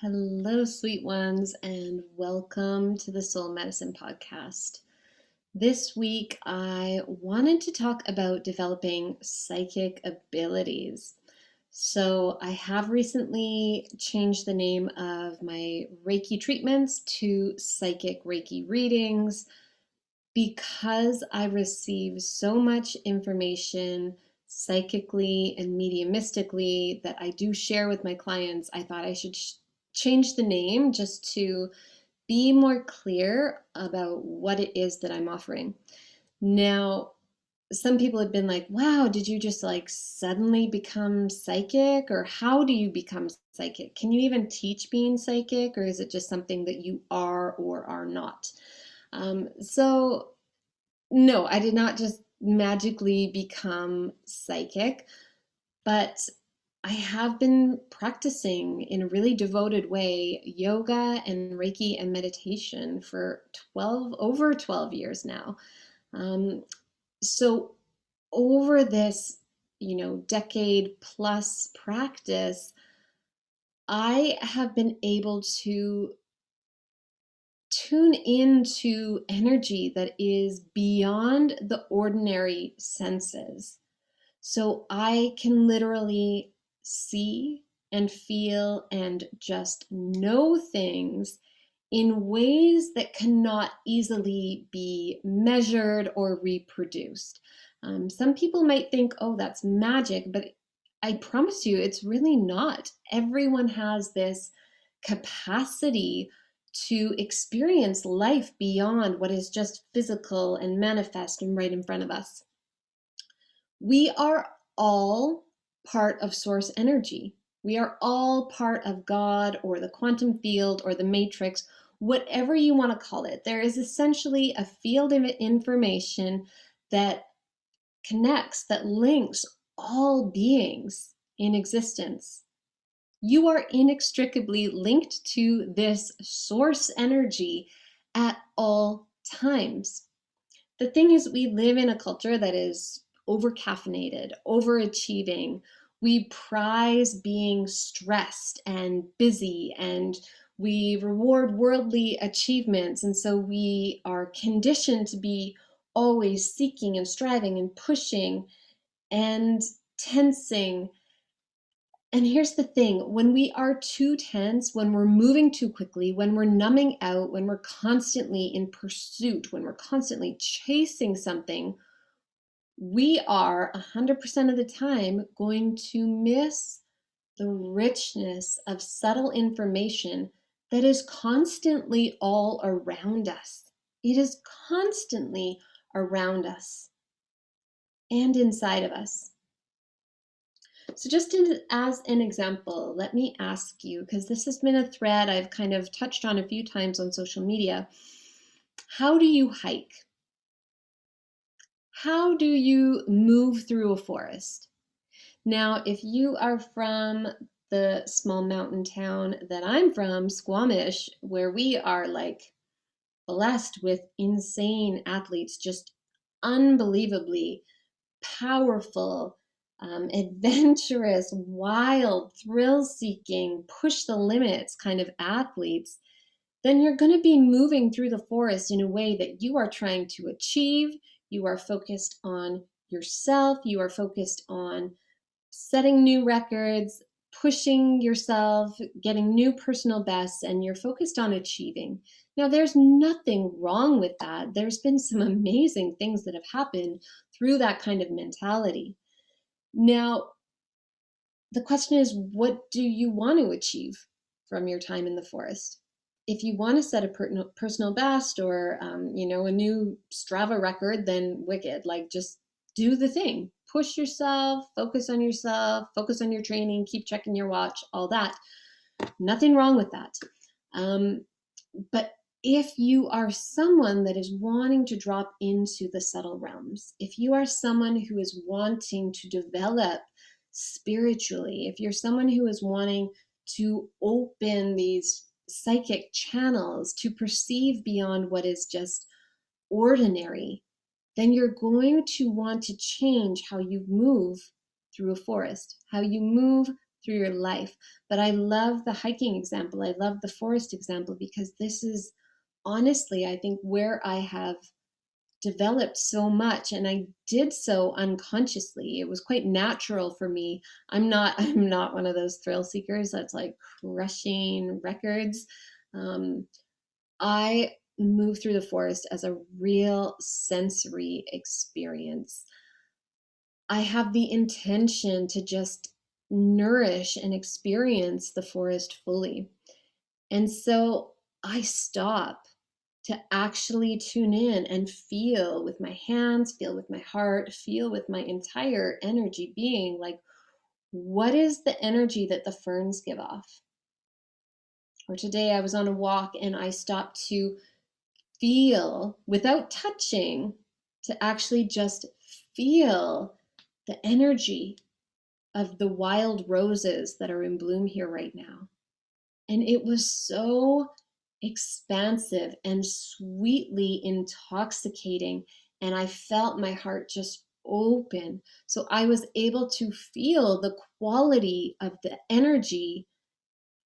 Hello, sweet ones, and welcome to the Soul Medicine Podcast. This week, I wanted to talk about developing psychic abilities. So, I have recently changed the name of my Reiki treatments to psychic Reiki readings because I receive so much information psychically and mediumistically that I do share with my clients. I thought I should change the name just to be more clear about what it is that I'm offering. Now, some people have been like, wow, did you just like suddenly become psychic? Or how do you become psychic? Can you even teach being psychic? Or is it just something that you are or are not? So no, I did not just magically become psychic, but I have been practicing in a really devoted way yoga and Reiki and meditation for over 12 years now. Um, so over this, decade plus practice, I have been able to tune into energy that is beyond the ordinary senses. So I can literally see and feel and just know things in ways that cannot easily be measured or reproduced. Some people might think, oh, that's magic, but I promise you, it's really not. Everyone has this capacity to experience life beyond what is just physical and manifest and right in front of us. We are all part of source energy. We are all part of God or the quantum field or the matrix, whatever you want to call it. There is essentially a field of information that connects, that links all beings in existence. You are inextricably linked to this source energy at all times. The thing is, we live in a culture that is over caffeinated, overachieving. We prize being stressed and busy, and we reward worldly achievements. And so we are conditioned to be always seeking and striving and pushing and tensing. And here's the thing, when we are too tense, when we're moving too quickly, when we're numbing out, when we're constantly in pursuit, when we're constantly chasing something, we are 100% of the time going to miss the richness of subtle information that is constantly all around us. It is constantly around us and inside of us. So just as an example, let me ask you, because this has been a thread I've kind of touched on a few times on social media. How do you hike? How do you move through a forest? Now, if you are from the small mountain town that I'm from, Squamish, where we are like blessed with insane athletes, just unbelievably powerful, adventurous, wild, thrill seeking, push the limits kind of athletes, then you're going to be moving through the forest in a way that you are trying to achieve. You are focused on yourself. You are focused on setting new records, pushing yourself, getting new personal bests, and you're focused on achieving. Now, there's nothing wrong with that. There's been some amazing things that have happened through that kind of mentality. Now, the question is, what do you want to achieve from your time in the forest? If you want to set a personal best or, a new Strava record, then wicked. Like, just do the thing. Push yourself, focus on your training, keep checking your watch, all that. Nothing wrong with that. But if you are someone that is wanting to drop into the subtle realms, if you are someone who is wanting to develop spiritually, if you're someone who is wanting to open these psychic channels to perceive beyond what is just ordinary, then you're going to want to change how you move through a forest, how you move through your life. But I love the hiking example. I love the forest example because this is honestly, I think, where I have developed so much, and I did so unconsciously. It was quite natural for me. I'm not one of those thrill seekers that's like crushing records. um, I move through the forest as a real sensory experience. I have the intention to just nourish and experience the forest fully. And so I stop to actually tune in and feel with my hands, feel with my heart, feel with my entire energy being, like, what is the energy that the ferns give off? Or today I was on a walk and I stopped to feel without touching, to actually just feel the energy of the wild roses that are in bloom here right now. And it was so expansive and sweetly intoxicating. And I felt my heart just open. So I was able to feel the quality of the energy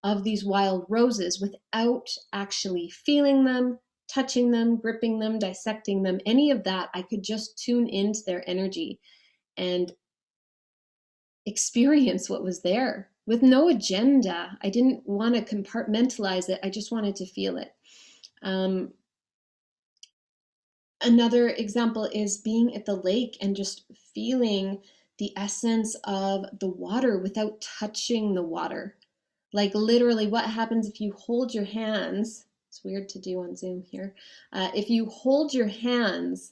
of these wild roses without actually feeling them, touching them, gripping them, dissecting them, any of that. I could just tune into their energy and experience what was there with no agenda. I didn't want to compartmentalize it. I just wanted to feel it. Um, Another example is being at the lake and just feeling the essence of the water without touching the water. Like literally, what happens if you hold your hands? It's weird to do on Zoom here. If you hold your hands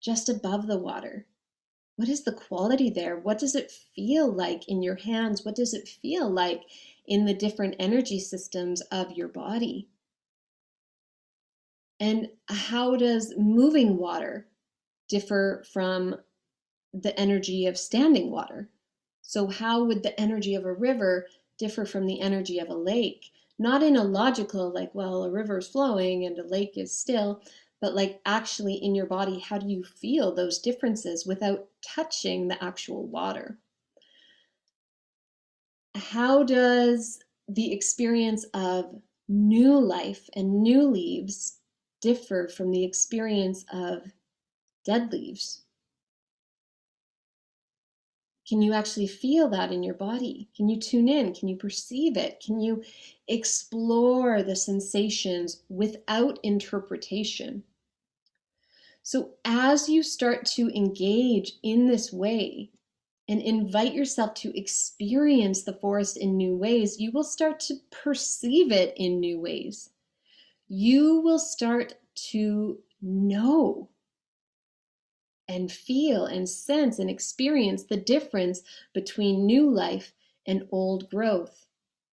just above the water, what is the quality there? What does it feel like in your hands? What does it feel like in the different energy systems of your body? And how does moving water differ from the energy of standing water? So how would the energy of a river differ from the energy of a lake? Not in a logical, like, well, a river is flowing and a lake is still, but like actually in your body, how do you feel those differences without touching the actual water? How does the experience of new life and new leaves differ from the experience of dead leaves? Can you actually feel that in your body? Can you tune in? Can you perceive it? Can you explore the sensations without interpretation? So, as you start to engage in this way and invite yourself to experience the forest in new ways, you will start to perceive it in new ways. You will start to know and feel and sense and experience the difference between new life and old growth,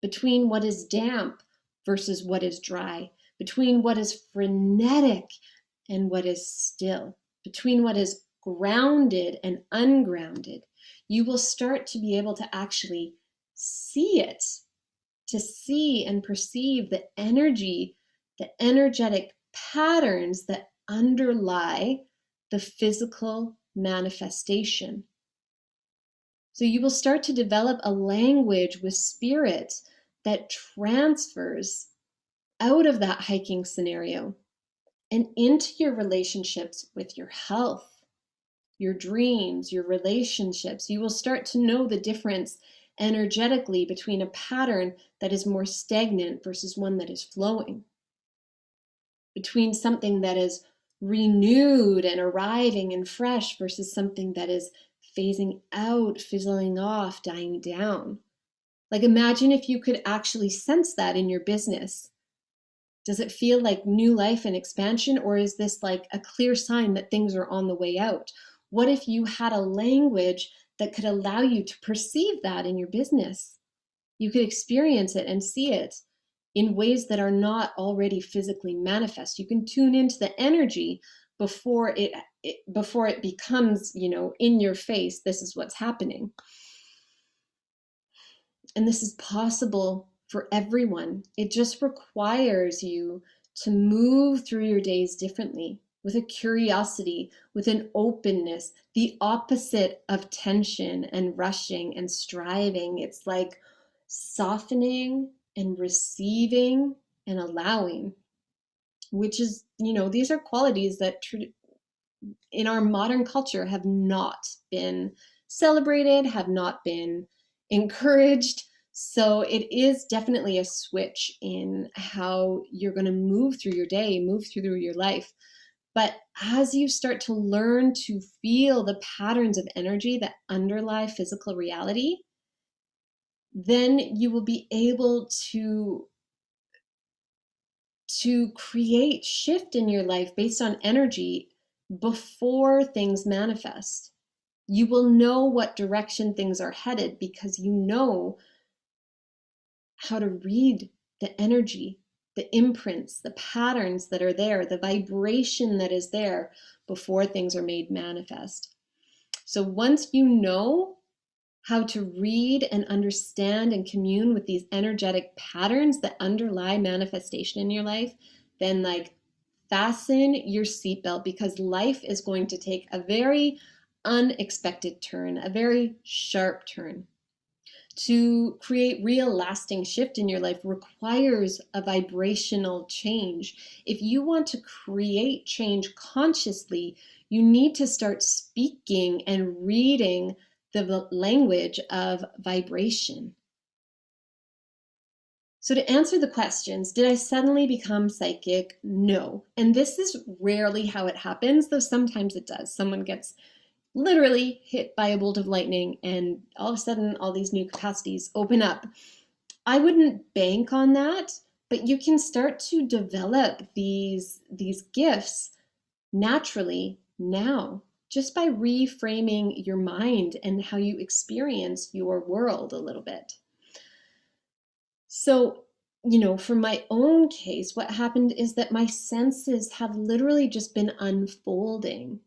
between what is damp versus what is dry, between what is frenetic and what is still, between what is grounded and ungrounded. You will start to be able to actually see it, to see and perceive the energy, the energetic patterns that underlie the physical manifestation. So you will start to develop a language with spirit that transfers out of that hiking scenario and into your relationships with your health, your dreams, your relationships. You will start to know the difference energetically between a pattern that is more stagnant versus one that is flowing, between something that is renewed and arriving and fresh versus something that is phasing out, fizzling off, dying down. Like imagine if you could actually sense that in your business. Does it feel like new life and expansion, or is this like a clear sign that things are on the way out? What if you had a language that could allow you to perceive that in your business? You could experience it and see it in ways that are not already physically manifest. You can tune into the energy before it becomes, in your face. This is what's happening. And this is possible for everyone. It just requires you to move through your days differently. with a curiosity, with an openness, the opposite of tension and rushing and striving. It's like softening and receiving and allowing, which is, these are qualities that in our modern culture have not been celebrated, have not been encouraged. So it is definitely a switch in how you're going to move through your day, move through your life. But as you start to learn to feel the patterns of energy that underlie physical reality, then you will be able to create shift in your life based on energy before things manifest. You will know what direction things are headed because you know how to read the energy, the imprints, the patterns that are there, the vibration that is there before things are made manifest. So once you know how to read and understand and commune with these energetic patterns that underlie manifestation in your life, then fasten your seatbelt, because life is going to take a very unexpected turn, a very sharp turn. To create real lasting shift in your life requires a vibrational change. If you want to create change consciously, you need to start speaking and reading the language of vibration. So to answer the questions, did I suddenly become psychic? No. And this is rarely how it happens, though sometimes it does. Someone gets literally hit by a bolt of lightning and all of a sudden all these new capacities open up. I wouldn't bank on that, but you can start to develop these gifts naturally now, just by reframing your mind and how you experience your world a little bit. So, for my own case, what happened is that my senses have literally just been unfolding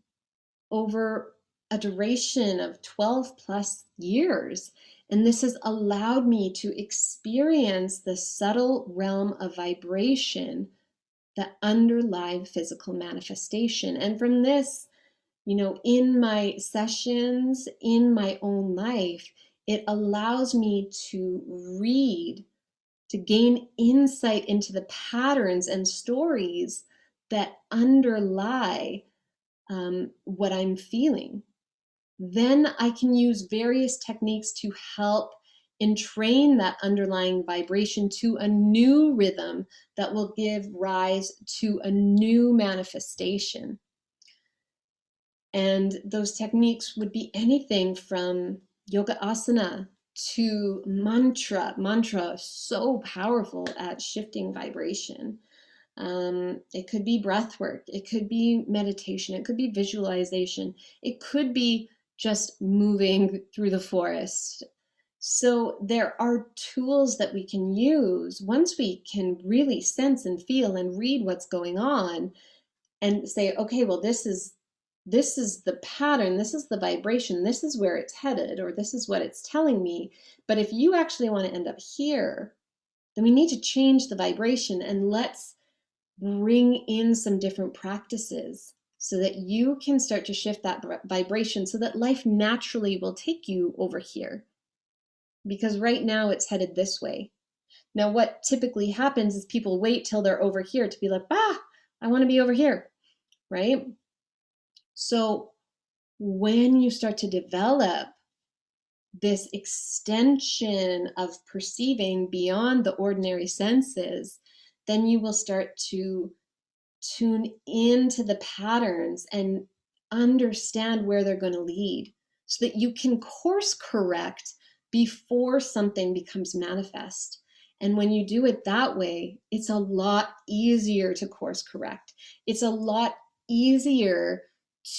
over a duration of 12 plus years. And this has allowed me to experience the subtle realm of vibration that underlie physical manifestation. And from this, in my sessions, in my own life, it allows me to read, to gain insight into the patterns and stories that underlie what I'm feeling. Then I can use various techniques to help entrain that underlying vibration to a new rhythm that will give rise to a new manifestation. And those techniques would be anything from yoga asana to mantra. Mantra is so powerful at shifting vibration. It could be breath work. It could be meditation. It could be visualization. It could be just moving through the forest. So there are tools that we can use once we can really sense and feel and read what's going on and say, okay, well, this is the pattern, this is the vibration, this is where it's headed, or this is what it's telling me. But if you actually want to end up here, then we need to change the vibration, and let's bring in some different practices so that you can start to shift that vibration so that life naturally will take you over here. Because right now it's headed this way. Now, what typically happens is people wait till they're over here to be like, I want to be over here, right? So when you start to develop this extension of perceiving beyond the ordinary senses, then you will start to tune into the patterns and understand where they're going to lead so that you can course correct before something becomes manifest. And when you do it that way, it's a lot easier to course correct. It's a lot easier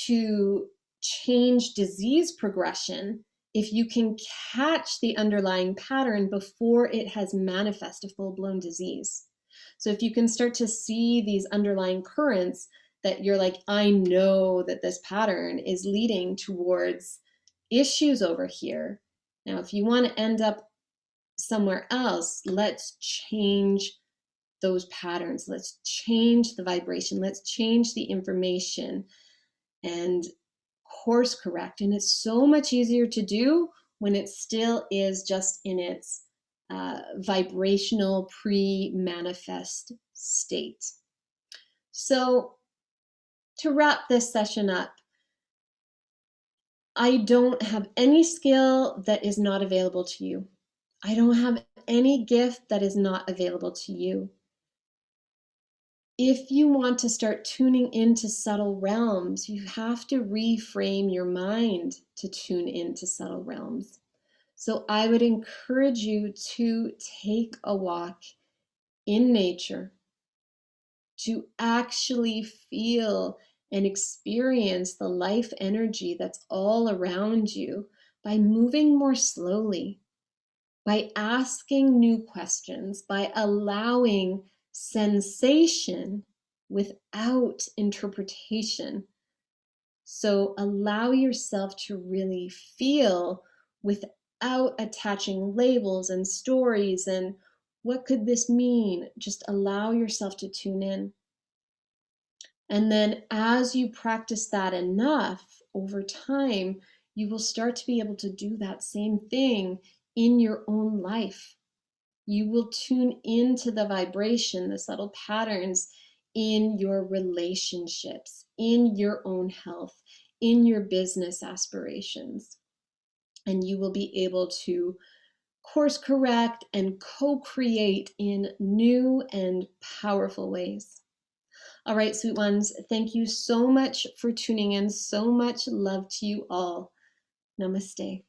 to change disease progression if you can catch the underlying pattern before it has manifest a full-blown disease. So if you can start to see these underlying currents that you're like, I know that this pattern is leading towards issues over here. Now, if you want to end up somewhere else, let's change those patterns. Let's change the vibration. Let's change the information and course correct. And it's so much easier to do when it still is just in its vibrational pre-manifest state. So to wrap this session up, I don't have any skill that is not available to you. I don't have any gift that is not available to you. If you want to start tuning into subtle realms, you have to reframe your mind to tune into subtle realms. So I would encourage you to take a walk in nature, to actually feel and experience the life energy that's all around you by moving more slowly, by asking new questions, by allowing sensation without interpretation. So allow yourself to really feel without attaching labels and stories and what could this mean? Just allow yourself to tune in. And then as you practice that enough over time, you will start to be able to do that same thing in your own life. You will tune into the vibration, the subtle patterns in your relationships, in your own health, in your business aspirations. And you will be able to course correct and co-create in new and powerful ways. All right, sweet ones, thank you so much for tuning in. So much love to you all. Namaste.